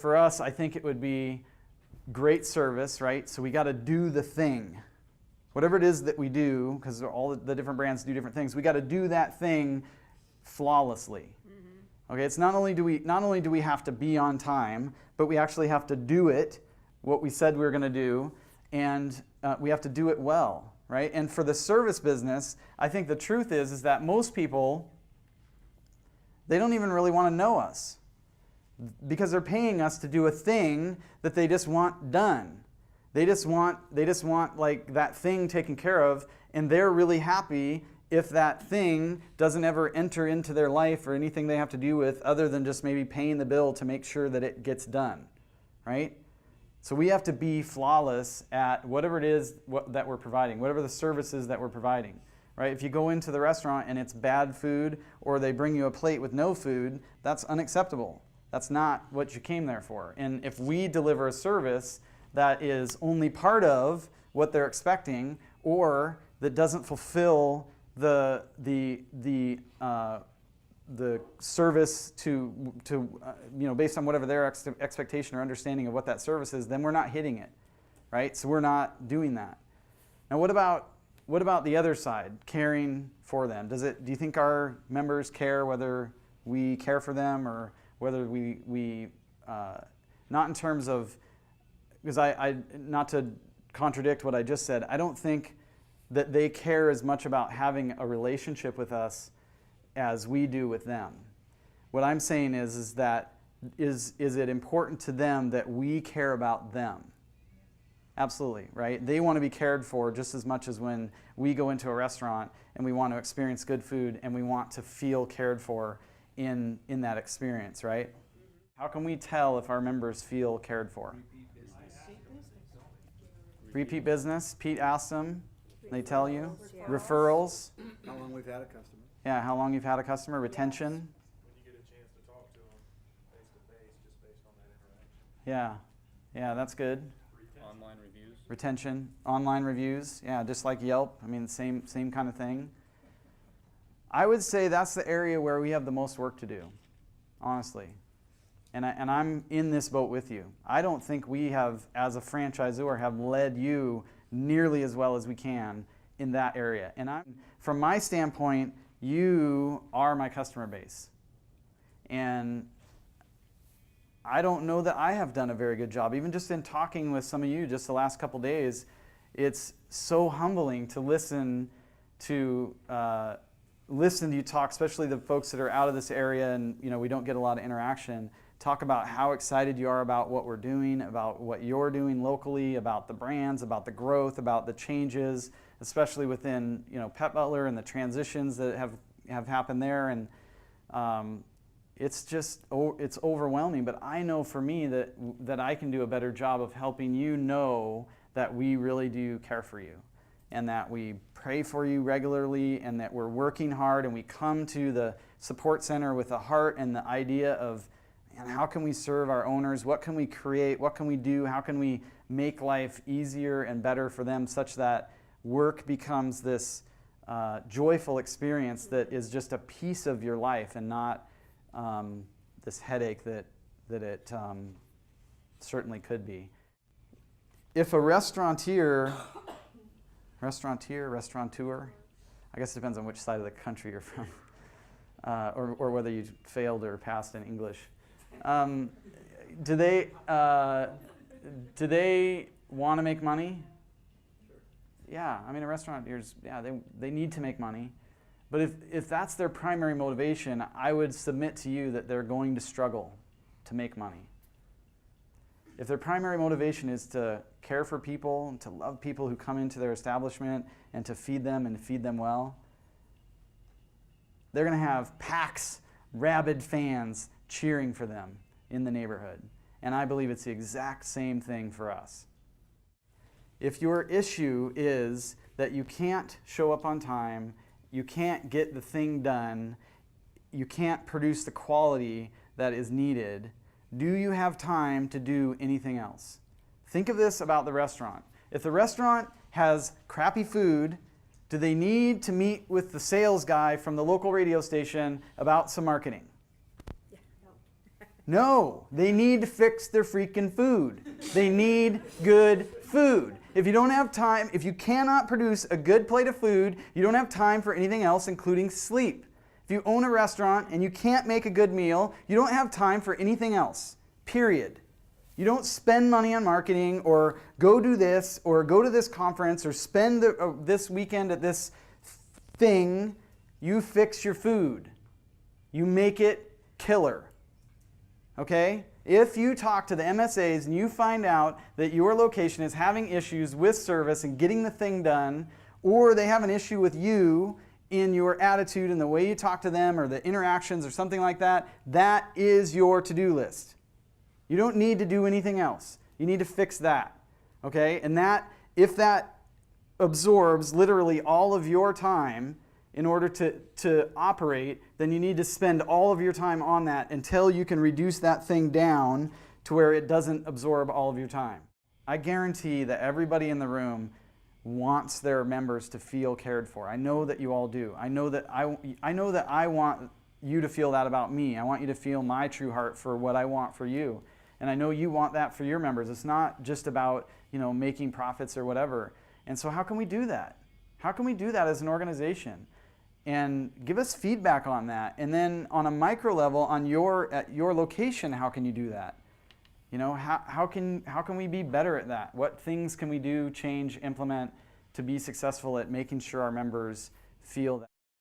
for us, I think it would be great service, right? So we got to do the thing. Whatever it is that we do, because all the different brands do different things, we got to do that thing flawlessly. Okay, it's not only do we have to be on time, but we actually have to do it, what we said we were going to do, and we have to do it well, right? And for the service business, I think the truth is that most people, they don't even really want to know us because they're paying us to do a thing that they just want done. They just want like that thing taken care of, and they're really happy if that thing doesn't ever enter into their life or anything they have to do with other than just maybe paying the bill to make sure that it gets done, right? So we have to be flawless at whatever it is that we're providing, whatever the services that we're providing, right? If you go into the restaurant and it's bad food or they bring you a plate with no food, that's unacceptable. That's not what you came there for. And if we deliver a service that is only part of what they're expecting or that doesn't fulfill the service to based on whatever their expectation or understanding of what that service is, then we're not hitting it, right? So we're not doing that. Now, what about the other side, caring for them? Do you think our members care whether we care for them or whether we not in terms of, because I not to contradict what I just said, I don't think that they care as much about having a relationship with us as we do with them. What I'm saying is that is it important to them that we care about them? Absolutely, right? They want to be cared for just as much as when we go into a restaurant and we want to experience good food and we want to feel cared for in that experience, right? How can we tell if our members feel cared for? Repeat business. Pete asked them. They tell you. Referrals. How long we've had a customer. Yeah, how long you've had a customer. Retention. When you get a chance to talk to them face to face, just based on that interaction. Yeah, that's good. Online reviews. Retention, online reviews. Yeah, just like Yelp. I mean, same kind of thing. I would say that's the area where we have the most work to do, honestly. And I'm in this boat with you. I don't think we have, as a franchisor, have led you nearly as well as we can in that area. And from my standpoint, you are my customer base. And I don't know that I have done a very good job. Even just in talking with some of you just the last couple days, it's so humbling to listen to you talk, especially the folks that are out of this area and we don't get a lot of interaction. Talk about how excited you are about what we're doing, about what you're doing locally, about the brands, about the growth, about the changes, especially within Pet Butler and the transitions that have happened there. And it's overwhelming. But I know for me that I can do a better job of helping you know that we really do care for you, and that we pray for you regularly, and that we're working hard, and we come to the support center with a heart and the idea of, and how can we serve our owners? What can we create? What can we do? How can we make life easier and better for them such that work becomes this joyful experience that is just a piece of your life and not this headache that it certainly could be. If a restaurateur, I guess it depends on which side of the country you're from, or whether you failed or passed in English. Do they want to make money? Yeah, I mean, a restaurateur, they need to make money. But if that's their primary motivation, I would submit to you that they're going to struggle to make money. If their primary motivation is to care for people and to love people who come into their establishment and to feed them and feed them well, they're going to have packs, rabid fans cheering for them in the neighborhood. And I believe it's the exact same thing for us. If your issue is that you can't show up on time, you can't get the thing done, you can't produce the quality that is needed, do you have time to do anything else? Think of this about the restaurant. If the restaurant has crappy food, do they need to meet with the sales guy from the local radio station about some marketing? Yeah, no. No, they need to fix their freaking food. They need good food. If you don't have time, if you cannot produce a good plate of food, you don't have time for anything else, including sleep. If you own a restaurant and you can't make a good meal, you don't have time for anything else, period. You don't spend money on marketing or go do this or go to this conference or spend this weekend at this thing. You fix your food. You make it killer. Okay? If you talk to the MSAs and you find out that your location is having issues with service and getting the thing done, or they have an issue with you in your attitude and the way you talk to them or the interactions or something like that, that is your to-do list. You don't need to do anything else. You need to fix that. Okay? And that, if that absorbs literally all of your time in order to operate, then you need to spend all of your time on that until you can reduce that thing down to where it doesn't absorb all of your time. I guarantee that everybody in the room wants their members to feel cared for. I know that you all do. I know that I want you to feel that about me. I want you to feel my true heart for what I want for you. And I know you want that for your members. It's not just about, making profits or whatever. And so how can we do that? How can we do that as an organization? And give us feedback on that. And then on a micro level, at your location, how can you do that? How can we be better at that? What things can we do, change, implement to be successful at making sure our members feel that?